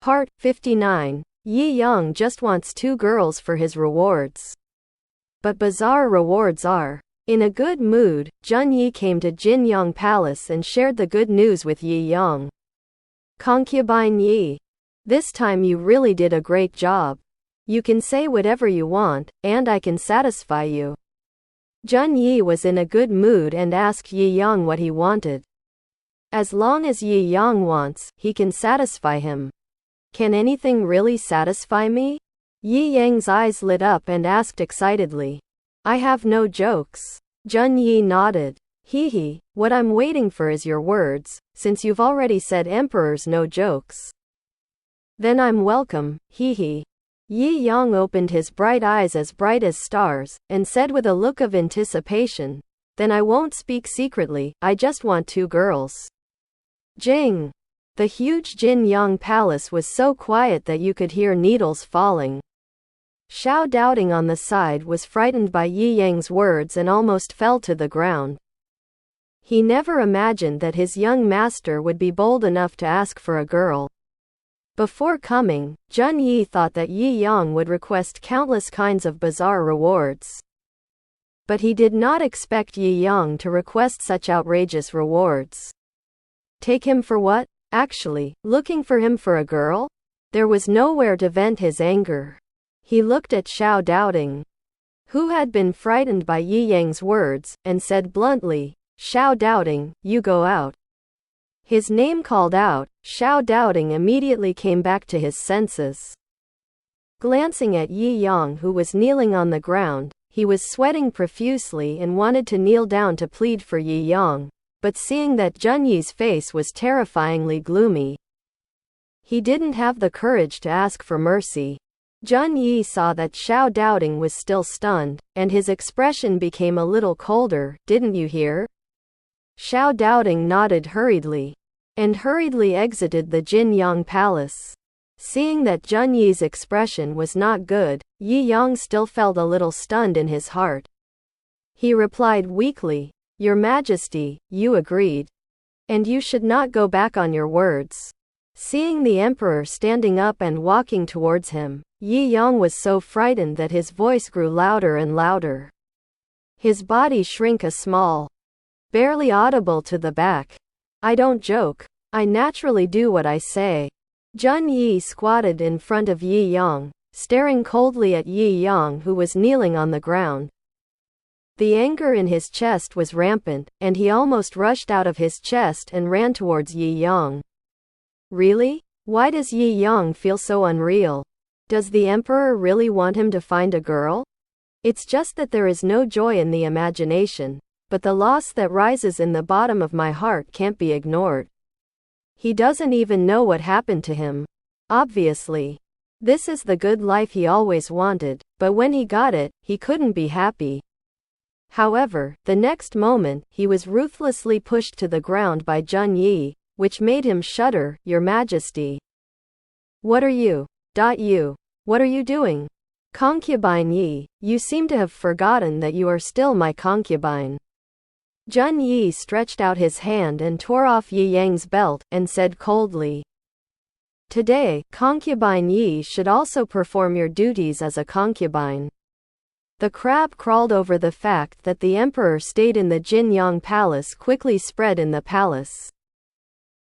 Part 59. Yi Yang just wants 2 girls for his rewards. But bizarre rewards are. In a good mood, Jun Yi came to Jin Yang Palace and shared the good news with Yi Yang. Concubine Yi. This time you really did a great job. You can say whatever you want, and I can satisfy you. Jun Yi was in a good mood and asked Yi Yang what he wanted. As long as Yi Yang wants, he can satisfy him. Can anything really satisfy me? Yi Yang's eyes lit up and asked excitedly. I have no jokes. Jun Yi nodded. Hee, what I'm waiting for is your words, since you've already said emperor's no jokes. Then I'm welcome, hee. Yi Yang opened his bright eyes as bright as stars, and said with a look of anticipation, then I won't speak secretly, I just want 2 girls. Jing! The huge Jin Yang Palace was so quiet that you could hear needles falling. Xiao Doubting on the side was frightened by Yi Yang's words and almost fell to the ground. He never imagined that his young master would be bold enough to ask for a girl. Before coming, Jun Yi thought that Yi Yang would request countless kinds of bizarre rewards. But he did not expect Yi Yang to request such outrageous rewards. Take him for what? Actually, looking for him for a girl? There was nowhere to vent his anger. He looked at Xiao Doubting, who had been frightened by Yi Yang's words, and said bluntly, Xiao Doubting, you go out. His name called out, Xiao Doubting immediately came back to his senses. Glancing at Yi Yang, who was kneeling on the ground, he was sweating profusely and wanted to kneel down to plead for Yi Yang. But seeing that Jun Yi's face was terrifyingly gloomy, he didn't have the courage to ask for mercy. Jun Yi saw that Xiao Doubting was still stunned, and his expression became a little colder. Didn't you hear? Xiao Doubting nodded hurriedly, and hurriedly exited the Jin Yang Palace. Seeing that Jun Yi's expression was not good, Yi Yang still felt a little stunned in his heart. He replied weakly, Your Majesty, you agreed. And you should not go back on your words. Seeing the emperor standing up and walking towards him, Yi Yang was so frightened that his voice grew louder and louder. His body shrank a small, barely audible to the back. I don't joke. I naturally do what I say. Jun Yi squatted in front of Yi Yang, staring coldly at Yi Yang, who was kneeling on the ground. The anger in his chest was rampant, and he almost rushed out of his chest and ran towards Yi Yang. Really? Why does Yi Yang feel so unreal? Does the emperor really want him to find a girl? It's just that there is no joy in the imagination, but the loss that rises in the bottom of my heart can't be ignored. He doesn't even know what happened to him. Obviously. This is the good life he always wanted, but when he got it, he couldn't be happy. However, the next moment, he was ruthlessly pushed to the ground by Jun Yi, which made him shudder. Your Majesty. What are you? What are you doing? Concubine Yi, you seem to have forgotten that you are still my concubine. Jun Yi stretched out his hand and tore off Yi Yang's belt, and said coldly, Today, Concubine Yi should also perform your duties as a concubine. The crab crawled over. The fact that the emperor stayed in the Jin Yang Palace quickly spread in the palace.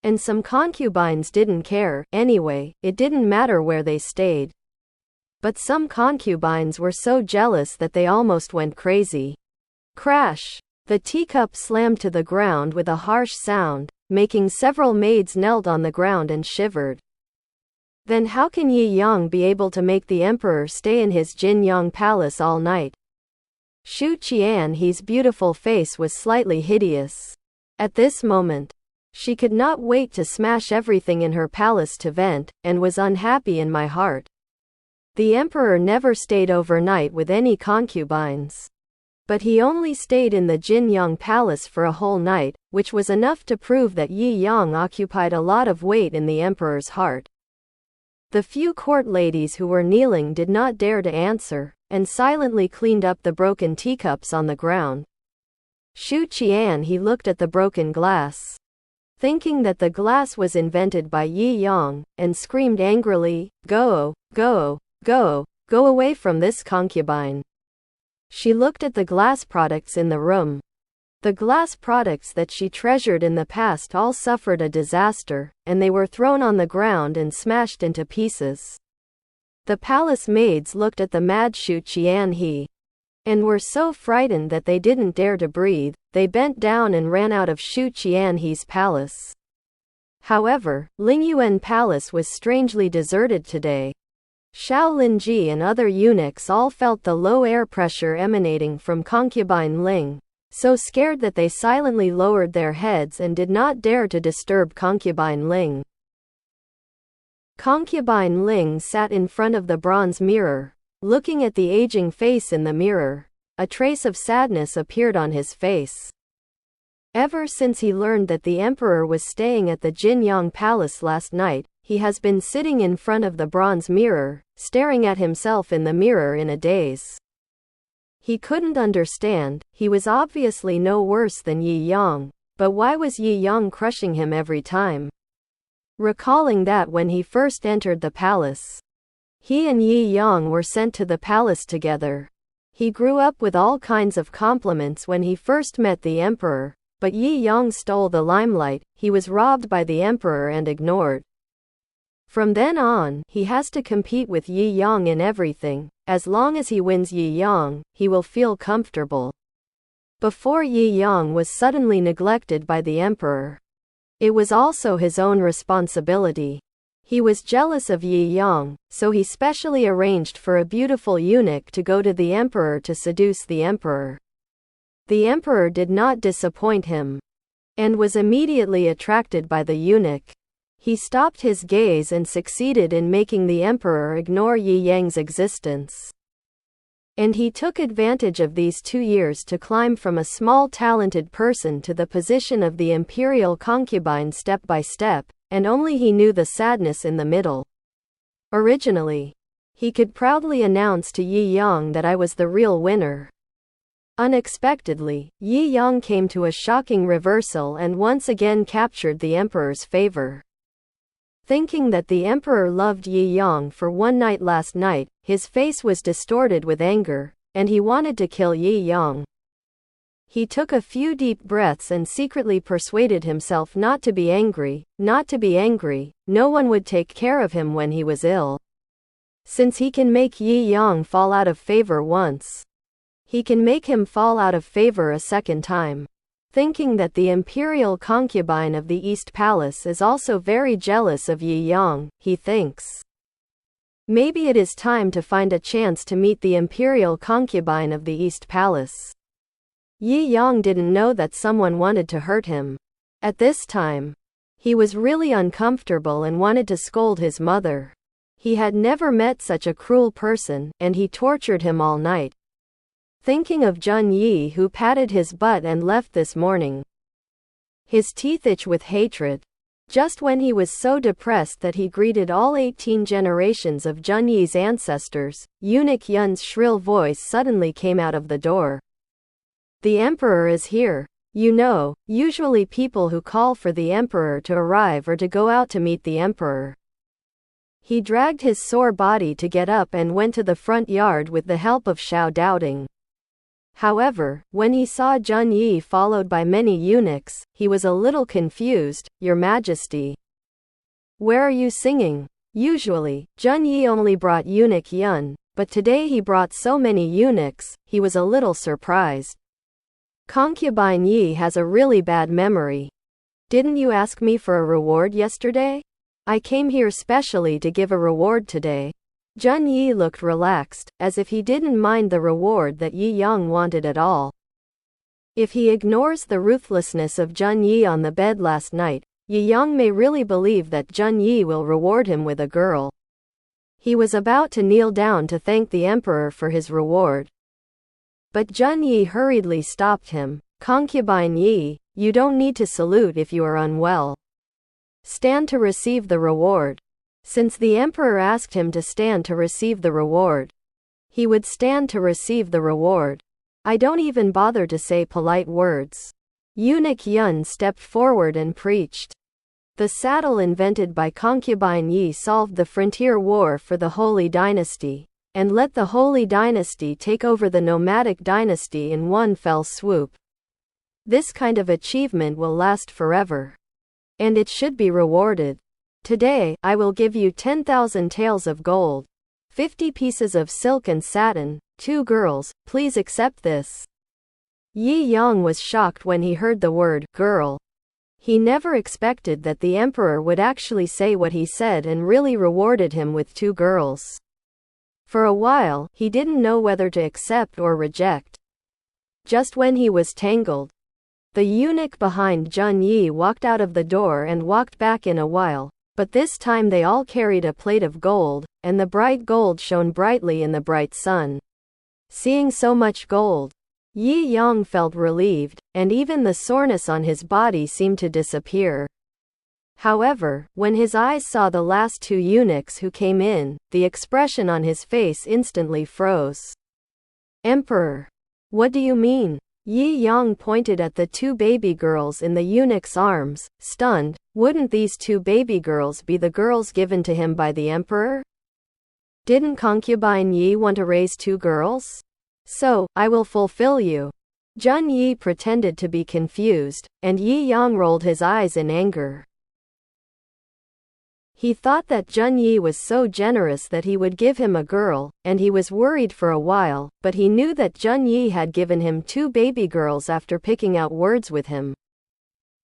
And some concubines didn't care, anyway, it didn't matter where they stayed. But some concubines were so jealous that they almost went crazy. Crash! The teacup slammed to the ground with a harsh sound, making several maids knelt on the ground and shivered. Then how can Yi Yang be able to make the emperor stay in his Jin Yang Palace all night? Shu Qianhe's beautiful face was slightly hideous. At this moment, she could not wait to smash everything in her palace to vent, and was unhappy in my heart. The emperor never stayed overnight with any concubines. But he only stayed in the Jin Yang Palace for a whole night, which was enough to prove that Yi Yang occupied a lot of weight in the emperor's heart. The few court ladies who were kneeling did not dare to answer, and silently cleaned up the broken teacups on the ground. Shu Qianhe looked at the broken glass. thinking that the glass was invented by Yi Yang, and screamed angrily, "Go, go, go, go away from this concubine." She looked at the glass products in the room. The glass products that she treasured in the past all suffered a disaster, and they were thrown on the ground and smashed into pieces. The palace maids looked at the mad Shu Qianhe, and were so frightened that they didn't dare to breathe. They bent down and ran out of Shu Qianhe's palace. However, Lingyuan Palace was strangely deserted today. Xiao Linji and other eunuchs all felt the low air pressure emanating from concubine Ling, so scared that they silently lowered their heads and did not dare to disturb concubine Ling. Concubine Ling sat in front of the bronze mirror, looking at the aging face in the mirror. A trace of sadness appeared on his face. Ever since he learned that the emperor was staying at the Jinyang Palace last night, he has been sitting in front of the bronze mirror, staring at himself in the mirror in a daze. He couldn't understand. He was obviously no worse than Yi Yang, but why was Yi Yang crushing him every time? Recalling that when he first entered the palace, he and Yi Yang were sent to the palace together. He grew up with all kinds of compliments when he first met the emperor, but Yi Yang stole the limelight. He was robbed by the emperor and ignored. From then on, he has to compete with Yi Yang in everything. As long as he wins Yi Yang, he will feel comfortable. Before Yi Yang was suddenly neglected by the emperor, it was also his own responsibility. He was jealous of Yi Yang, so he specially arranged for a beautiful eunuch to go to the emperor to seduce the emperor. The emperor did not disappoint him, and was immediately attracted by the eunuch. He stopped his gaze and succeeded in making the emperor ignore Yi Yang's existence. And he took advantage of these 2 years to climb from a small talented person to the position of the imperial concubine step by step, and only he knew the sadness in the middle. Originally, he could proudly announce to Yi Yang that I was the real winner. Unexpectedly, Yi Yang came to a shocking reversal and once again captured the emperor's favor. Thinking that the emperor loved Yi Yang for one night last night, his face was distorted with anger, and he wanted to kill Yi Yang. He took a few deep breaths and secretly persuaded himself not to be angry. Not to be angry. No one would take care of him when he was ill. Since he can make Yi Yang fall out of favor once, he can make him fall out of favor a second time. Thinking that the imperial concubine of the East Palace is also very jealous of Yi Yang, he thinks, maybe it is time to find a chance to meet the imperial concubine of the East Palace. Yi Yang didn't know that someone wanted to hurt him. At this time, he was really uncomfortable and wanted to scold his mother. He had never met such a cruel person, and he tortured him all night. Thinking of Jun Yi who patted his butt and left this morning. His teeth itch with hatred. Just when he was so depressed that he greeted all 18 generations of Jun Yi's ancestors, eunuch Yun's shrill voice suddenly came out of the door. The emperor is here. You know, usually people who call for the emperor to arrive or to go out to meet the emperor. He dragged his sore body to get up and went to the front yard with the help of Xiao Doubting. However, when he saw Jun Yi followed by many eunuchs, he was a little confused. Your Majesty, where are you singing? Usually, Jun Yi only brought eunuch Yun, but today he brought so many eunuchs, he was a little surprised. Concubine Yi has a really bad memory. Didn't you ask me for a reward yesterday? I came here specially to give a reward today. Jun Yi looked relaxed, as if he didn't mind the reward that Yi Yang wanted at all. If he ignores the ruthlessness of Jun Yi on the bed last night, Yi Yang may really believe that Jun Yi will reward him with a girl. He was about to kneel down to thank the emperor for his reward, but Jun Yi hurriedly stopped him. Concubine Yi, you don't need to salute if you are unwell. Stand to receive the reward. Since the emperor asked him to stand to receive the reward, he would stand to receive the reward. I don't even bother to say polite words. Eunuch Yun stepped forward and preached. The saddle invented by concubine Yi solved the frontier war for the Holy Dynasty, and let the Holy Dynasty take over the nomadic dynasty in one fell swoop. This kind of achievement will last forever. And it should be rewarded. Today, I will give you 10,000 taels of gold, 50 pieces of silk and satin, 2 girls, please accept this. Yi Yang was shocked when he heard the word girl. He never expected that the emperor would actually say what he said and really rewarded him with 2 girls. For a while, he didn't know whether to accept or reject. Just when he was tangled, the eunuch behind Jun Yi walked out of the door and walked back in a while, but this time they all carried a plate of gold, and the bright gold shone brightly in the bright sun. Seeing so much gold, Yi Yang felt relieved, and even the soreness on his body seemed to disappear. However, when his eyes saw the last 2 eunuchs who came in, the expression on his face instantly froze. Emperor, what do you mean? Yi Yang pointed at the 2 baby girls in the eunuch's arms, stunned. Wouldn't these 2 baby girls be the girls given to him by the emperor? Didn't concubine Yi want to raise 2 girls? So, I will fulfill you. Jun Yi pretended to be confused, and Yi Yang rolled his eyes in anger. He thought that Jun Yi was so generous that he would give him a girl, and he was worried for a while, but he knew that Jun Yi had given him 2 baby girls after picking out words with him.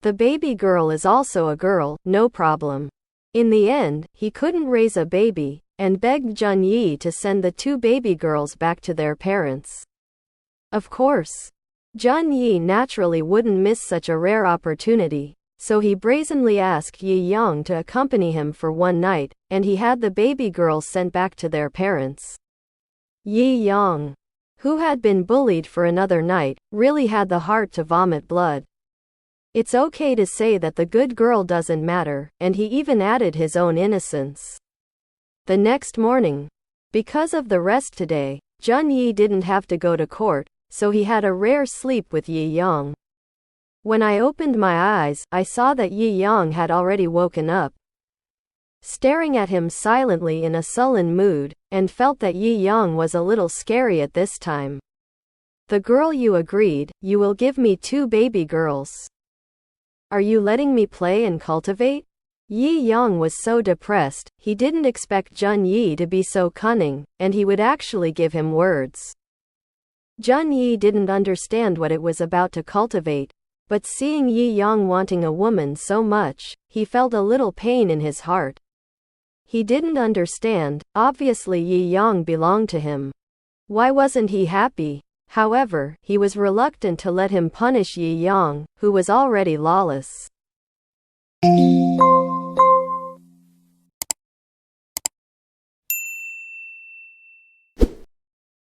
The baby girl is also a girl, no problem. In the end, he couldn't raise a baby, and begged Jun Yi to send the 2 baby girls back to their parents. Of course, Jun Yi naturally wouldn't miss such a rare opportunity, so he brazenly asked Yi Yang to accompany him for one night, and he had the baby girls sent back to their parents. Yi Yang, who had been bullied for another night, really had the heart to vomit blood. It's okay to say that the good girl doesn't matter, and he even added his own innocence. The next morning, because of the rest today, Jun Yi didn't have to go to court, so he had a rare sleep with Yi Yang. When I opened my eyes, I saw that Yi Yang had already woken up, staring at him silently in a sullen mood, and felt that Yi Yang was a little scary at this time. The girl you agreed, you will give me 2 baby girls. Are you letting me play and cultivate? Yi Yang was so depressed, he didn't expect Jun Yi to be so cunning, and he would actually give him words. Jun Yi didn't understand what it was about to cultivate, but seeing Yi Yang wanting a woman so much, he felt a little pain in his heart. He didn't understand, obviously Yi Yang belonged to him. Why wasn't he happy? However, he was reluctant to let him punish Yi Yang, who was already lawless.